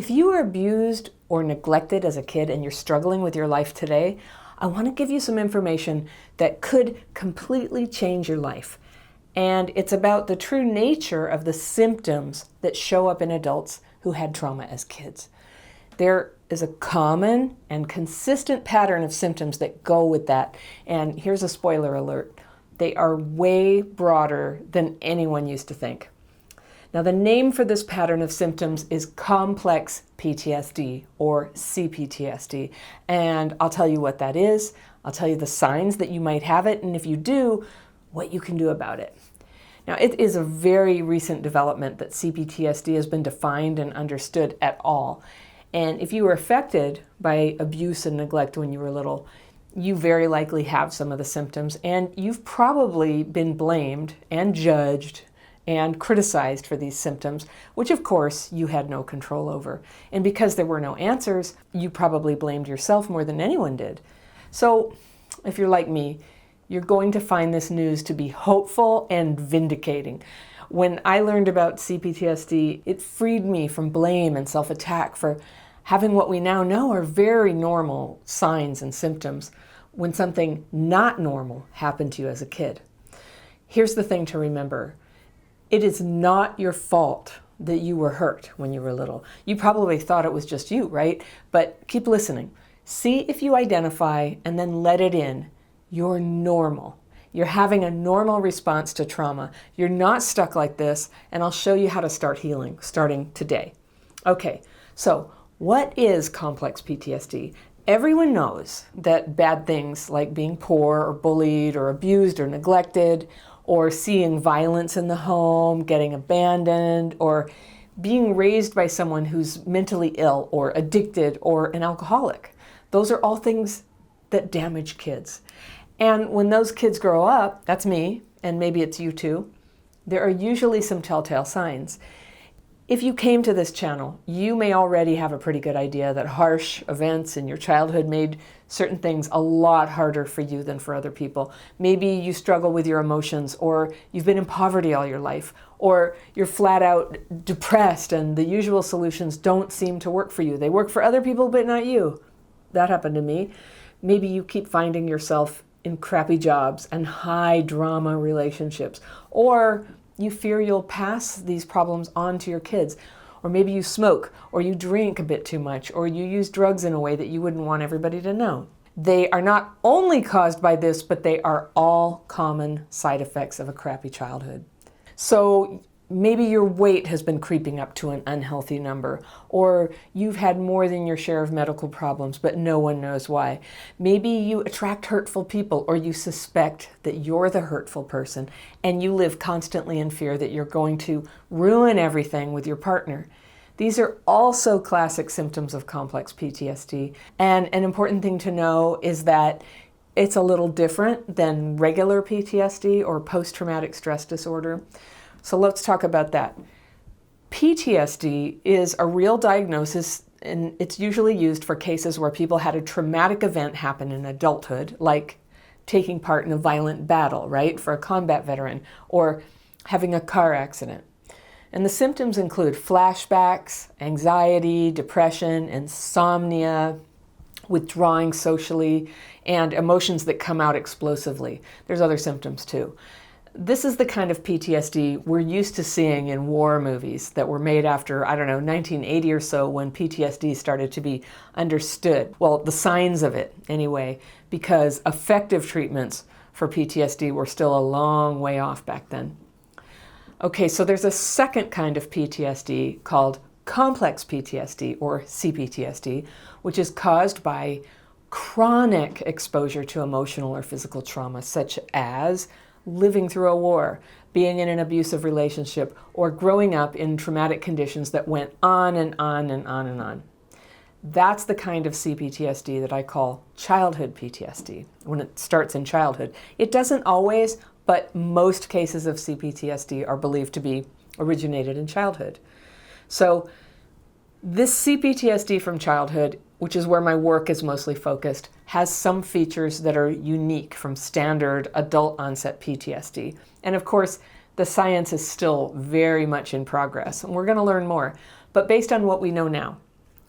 If you were abused or neglected as a kid and you're struggling with your life today, I want to give you some information that could completely change your life. And it's about the true nature of the symptoms that show up in adults who had trauma as kids. There is a common and consistent pattern of symptoms that go with that. And here's a spoiler alert. They are way broader than anyone used to think. Now, the name for this pattern of symptoms is complex PTSD or CPTSD. And I'll tell you what that is. I'll tell you the signs that you might have it, and if you do, what you can do about it. Now, it is a very recent development that CPTSD has been defined and understood at all. And if you were affected by abuse and neglect when you were little, you very likely have some of the symptoms, and you've probably been blamed and judged and criticized for these symptoms, which of course you had no control over. And because there were no answers, you probably blamed yourself more than anyone did. So if you're like me, you're going to find this news to be hopeful and vindicating. When I learned about CPTSD, it freed me from blame and self-attack for having what we now know are very normal signs and symptoms when something not normal happened to you as a kid. Here's the thing to remember. It is not your fault that you were hurt when you were little. You probably thought it was just you, right? But keep listening. See if you identify and then let it in. You're normal. You're having a normal response to trauma. You're not stuck like this, and I'll show you how to start healing starting today. Okay, so what is complex PTSD? Everyone knows that bad things like being poor or bullied or abused or neglected or seeing violence in the home, getting abandoned, or being raised by someone who's mentally ill or addicted or an alcoholic. Those are all things that damage kids. And when those kids grow up, that's me, and maybe it's you too, there are usually some telltale signs. If you came to this channel, you may already have a pretty good idea that harsh events in your childhood made certain things a lot harder for you than for other people. Maybe you struggle with your emotions, or you've been in poverty all your life, or you're flat out depressed and the usual solutions don't seem to work for you. They work for other people, but not you. That happened to me. Maybe you keep finding yourself in crappy jobs and high drama relationships, or you fear you'll pass these problems on to your kids, or maybe you smoke, or you drink a bit too much, or you use drugs in a way that you wouldn't want everybody to know. They are not only caused by this, but they are all common side effects of a crappy childhood. So maybe your weight has been creeping up to an unhealthy number, or you've had more than your share of medical problems, but no one knows why. Maybe you attract hurtful people, or you suspect that you're the hurtful person, and you live constantly in fear that you're going to ruin everything with your partner. These are also classic symptoms of complex PTSD, and an important thing to know is that it's a little different than regular PTSD or post-traumatic stress disorder. So let's talk about that. PTSD is a real diagnosis, and it's usually used for cases where people had a traumatic event happen in adulthood, like taking part in a violent battle, right, for a combat veteran, or having a car accident. And the symptoms include flashbacks, anxiety, depression, insomnia, withdrawing socially, and emotions that come out explosively. There's other symptoms too. This is the kind of PTSD we're used to seeing in war movies that were made after, 1980 or so, when PTSD started to be understood. Well, the signs of it, anyway, because effective treatments for PTSD were still a long way off back then. Okay, so there's a second kind of PTSD called complex PTSD, or CPTSD, which is caused by chronic exposure to emotional or physical trauma, such as living through a war, being in an abusive relationship, or growing up in traumatic conditions that went on and on and on and on. That's the kind of CPTSD that I call childhood PTSD, when it starts in childhood. It doesn't always, but most cases of CPTSD are believed to be originated in childhood. So this CPTSD from childhood, which is where my work is mostly focused, has some features that are unique from standard adult onset PTSD. And of course, the science is still very much in progress, and we're going to learn more. But based on what we know now,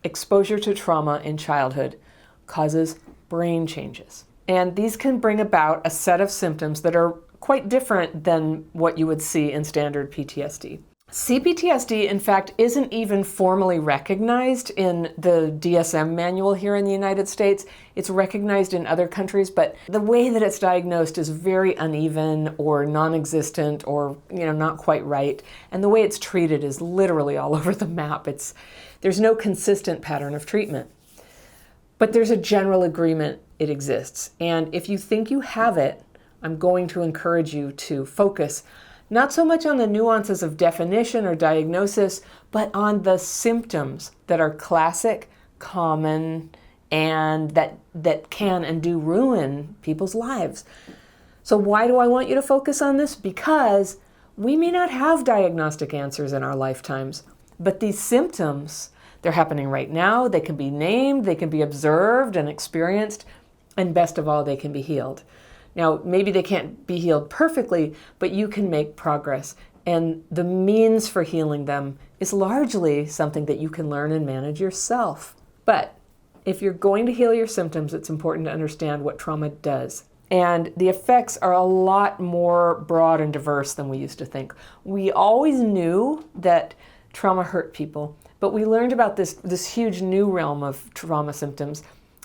exposure to trauma in childhood causes brain changes. And these can bring about a set of symptoms that are quite different than what you would see in standard PTSD. CPTSD, in fact, isn't even formally recognized in the DSM manual here in the United States. It's recognized in other countries, but the way that it's diagnosed is very uneven or non-existent or, not quite right. And the way it's treated is literally all over the map. There's no consistent pattern of treatment. But there's a general agreement it exists. And if you think you have it, I'm going to encourage you to focus not so much on the nuances of definition or diagnosis, but on the symptoms that are classic, common, and that can and do ruin people's lives. So why do I want you to focus on this? Because we may not have diagnostic answers in our lifetimes, but these symptoms, they're happening right now. They can be named, they can be observed and experienced, and best of all, they can be healed. Now, maybe they can't be healed perfectly, but you can make progress. And the means for healing them is largely something that you can learn and manage yourself. But if you're going to heal your symptoms, it's important to understand what trauma does. And the effects are a lot more broad and diverse than we used to think. We always knew that trauma hurt people, but we learned about this huge new realm of trauma symptoms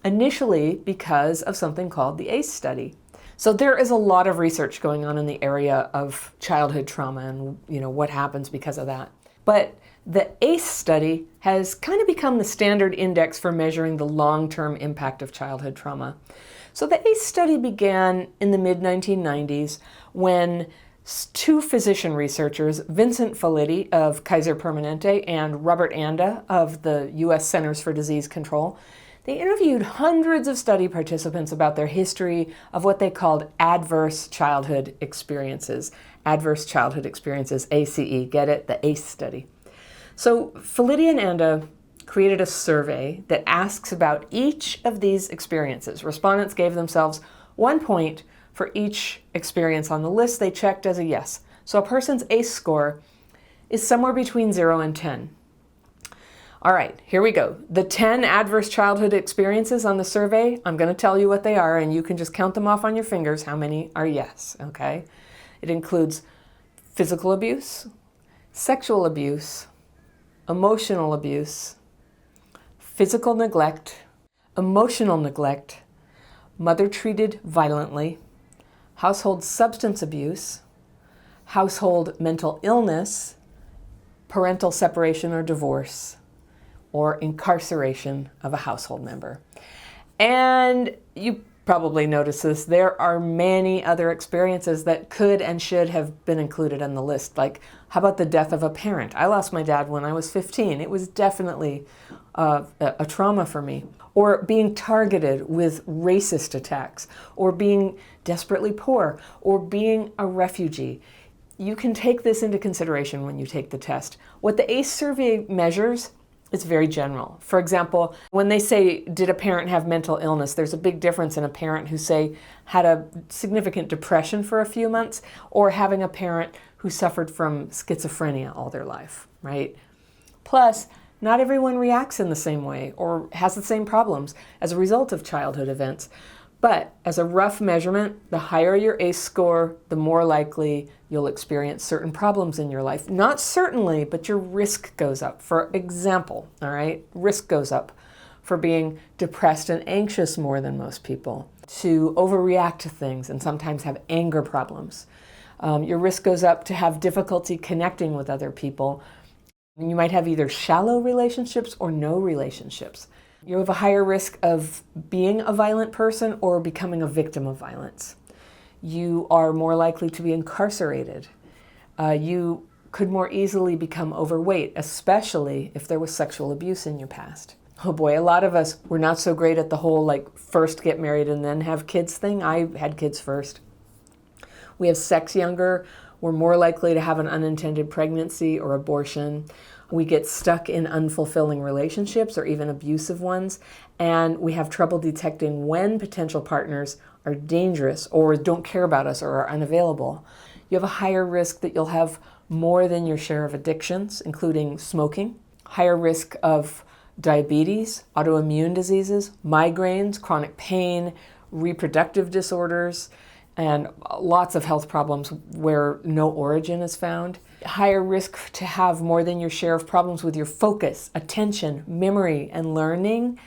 initially because of something called the ACE study. So there is a lot of research going on in the area of childhood trauma and what happens because of that. But the ACE study has kind of become the standard index for measuring the long-term impact of childhood trauma. So the ACE study began in the mid-1990s when two physician researchers, Vincent Felitti of Kaiser Permanente and Robert Anda of the U.S. Centers for Disease Control, they interviewed hundreds of study participants about their history of what they called adverse childhood experiences. Adverse childhood experiences, ACE, get it? The ACE study. So Felitti and Anda created a survey that asks about each of these experiences. Respondents gave themselves 1 point for each experience on the list they checked as a yes. So a person's ACE score is somewhere between 0 and 10. All right, here we go. The 10 adverse childhood experiences on the survey, I'm going to tell you what they are, and you can just count them off on your fingers how many are yes, okay? It includes physical abuse, sexual abuse, emotional abuse, physical neglect, emotional neglect, mother treated violently, household substance abuse, household mental illness, parental separation or divorce, or incarceration of a household member. And you probably noticed this, there are many other experiences that could and should have been included on the list. Like, how about the death of a parent? I lost my dad when I was 15. It was definitely a trauma for me. Or being targeted with racist attacks, or being desperately poor, or being a refugee. You can take this into consideration when you take the test. What the ACE survey measures, it's very general. For example, when they say, did a parent have mental illness, there's a big difference in a parent who, say, had a significant depression for a few months, or having a parent who suffered from schizophrenia all their life, right? Plus, not everyone reacts in the same way or has the same problems as a result of childhood events. But as a rough measurement, the higher your ACE score, the more likely you'll experience certain problems in your life. Not certainly, but your risk goes up. For example, all right, risk goes up for being depressed and anxious more than most people, to overreact to things and sometimes have anger problems. Your risk goes up to have difficulty connecting with other people. You might have either shallow relationships or no relationships. You have a higher risk of being a violent person or becoming a victim of violence. You are more likely to be incarcerated. You could more easily become overweight, especially if there was sexual abuse in your past. Oh boy, a lot of us were not so great at the whole first get married and then have kids thing. I had kids first. We have sex younger. We're more likely to have an unintended pregnancy or abortion. We get stuck in unfulfilling relationships or even abusive ones, and we have trouble detecting when potential partners are dangerous or don't care about us or are unavailable. You have a higher risk that you'll have more than your share of addictions, including smoking, higher risk of diabetes, autoimmune diseases, migraines, chronic pain, reproductive disorders, and lots of health problems where no origin is found. Higher risk to have more than your share of problems with your focus, attention, memory, and learning.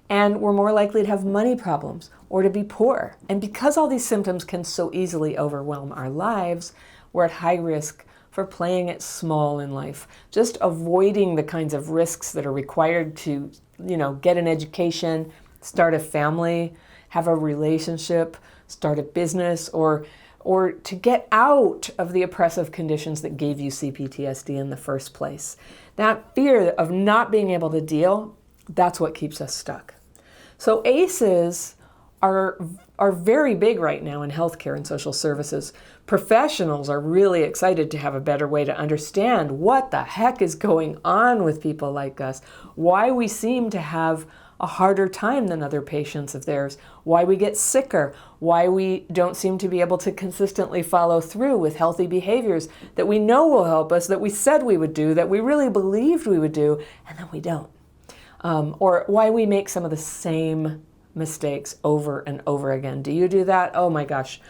And we're more likely to have money problems or to be poor. And because all these symptoms can so easily overwhelm our lives, we're at high risk for playing it small in life. Just avoiding the kinds of risks that are required to, get an education, start a family, have a relationship, start a business, or to get out of the oppressive conditions that gave you CPTSD in the first place. That fear of not being able to deal, that's what keeps us stuck. So ACEs are very big right now in healthcare and social services. Professionals are really excited to have a better way to understand what the heck is going on with people like us, why we seem to have a harder time than other patients of theirs, why we get sicker, why we don't seem to be able to consistently follow through with healthy behaviors that we know will help us, that we said we would do, that we really believed we would do, and then we don't. Or why we make some of the same mistakes over and over again. Do you do that? Oh my gosh.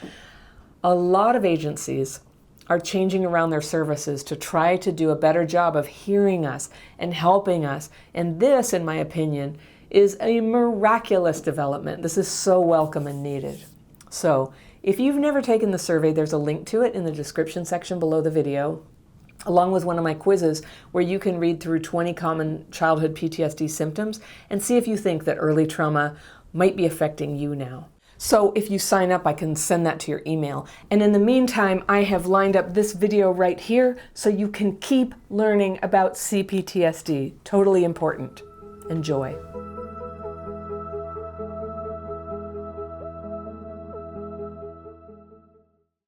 A lot of agencies are changing around their services to try to do a better job of hearing us and helping us. And this, in my opinion, is a miraculous development. This is so welcome and needed. So if you've never taken the survey, there's a link to it in the description section below the video, along with one of my quizzes where you can read through 20 common childhood PTSD symptoms and see if you think that early trauma might be affecting you now. So if you sign up, I can send that to your email. And in the meantime, I have lined up this video right here so you can keep learning about CPTSD. Totally important. Enjoy.